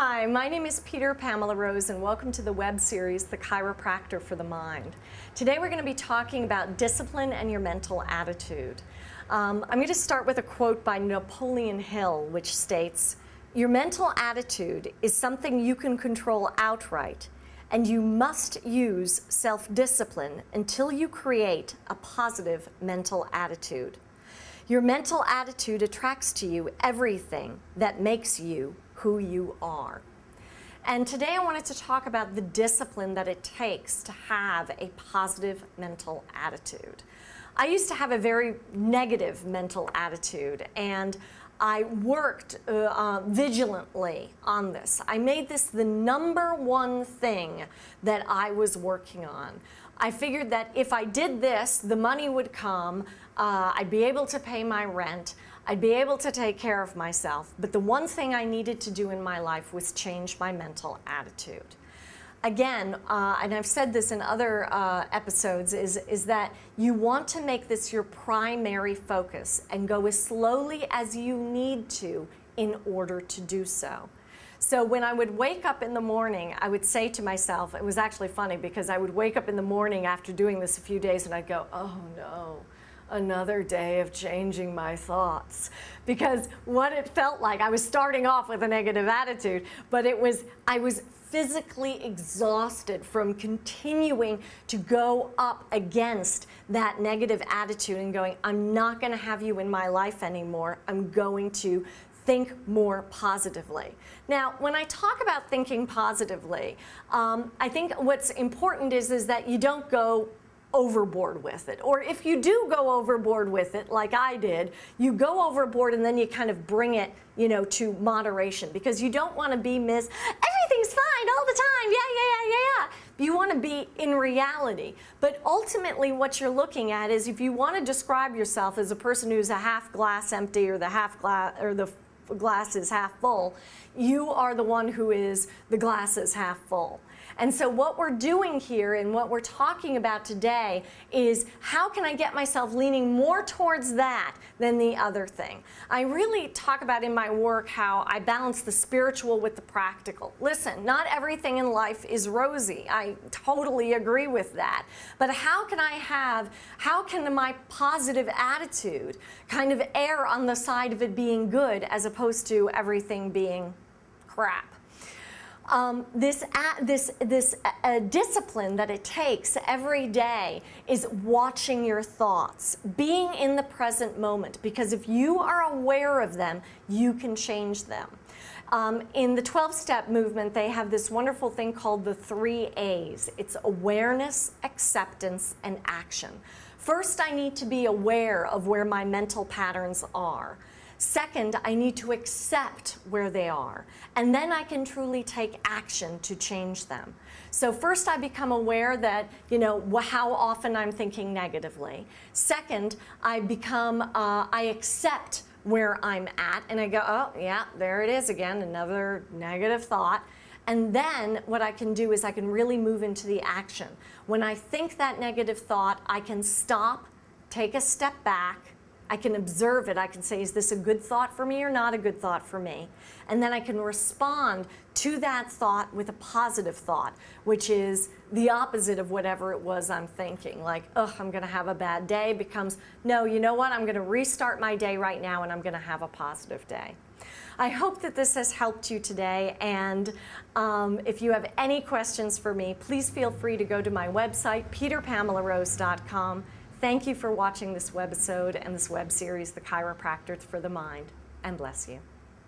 Hi, my name is Pamela Rose, and welcome to the web series, The Chiropractor for the Mind. Today we're going to be talking about discipline and your mental attitude. I'm going to start with a quote by Napoleon Hill, which states, "Your mental attitude is something you can control outright, and you must use self-discipline until you create a positive mental attitude. Your mental attitude attracts to you everything that makes you who you are." And today I wanted to talk about the discipline that it takes to have a positive mental attitude. I used to have a very negative mental attitude, and I worked vigilantly on this. I made this the number one thing that I was working on. I figured that if I did this, the money would come, I'd be able to pay my rent, I'd be able to take care of myself. But the one thing I needed to do in my life was change my mental attitude. Again, and I've said this in other episodes, is that you want to make this your primary focus and go as slowly as you need to in order to do so. So when I would wake up in the morning, I would say to myself, it was actually funny because I would wake up in the morning after doing this a few days and I'd go, oh no, another day of changing my thoughts. Because what it felt like, I was starting off with a negative attitude, but I was physically exhausted from continuing to go up against that negative attitude and going, I'm not going to have you in my life anymore. I'm going to think more positively. Now, when I talk about thinking positively, I think what's important is that you don't go overboard with it. Or if you do go overboard with it, like I did, you go overboard and then you kind of bring it, to moderation, because you don't want to be everything's fine all the time, yeah. You want to be in reality. But ultimately what you're looking at is, if you want to describe yourself as a person who's a half glass empty or the glass is half full, you are the one who is the glass is half full. And so what we're doing here and what we're talking about today is, how can I get myself leaning more towards that than the other thing? I really talk about in my work how I balance the spiritual with the practical. Listen, not everything in life is rosy. I totally agree with that. But how can my positive attitude kind of err on the side of it being good as opposed to everything being crap? This discipline that it takes every day is watching your thoughts, being in the present moment, because if you are aware of them, you can change them. In the 12-step movement, they have this wonderful thing called the 3 A's. It's awareness, acceptance, and action. First, I need to be aware of where my mental patterns are. Second, I need to accept where they are, and then I can truly take action to change them. So first, I become aware that, how often I'm thinking negatively. Second, I accept where I'm at, and I go, oh yeah, there it is again, another negative thought. And then what I can do is I can really move into the action. When I think that negative thought, I can stop, take a step back, I can observe it. I can say, is this a good thought for me or not a good thought for me? And then I can respond to that thought with a positive thought, which is the opposite of whatever it was I'm thinking. Like, ugh, I'm going to have a bad day, becomes, no, you know what? I'm going to restart my day right now and I'm going to have a positive day. I hope that this has helped you today, and if you have any questions for me, please feel free to go to my website, peterpamelarose.com. Thank you for watching this webisode and this web series, The Chiropractor for the Mind, and bless you.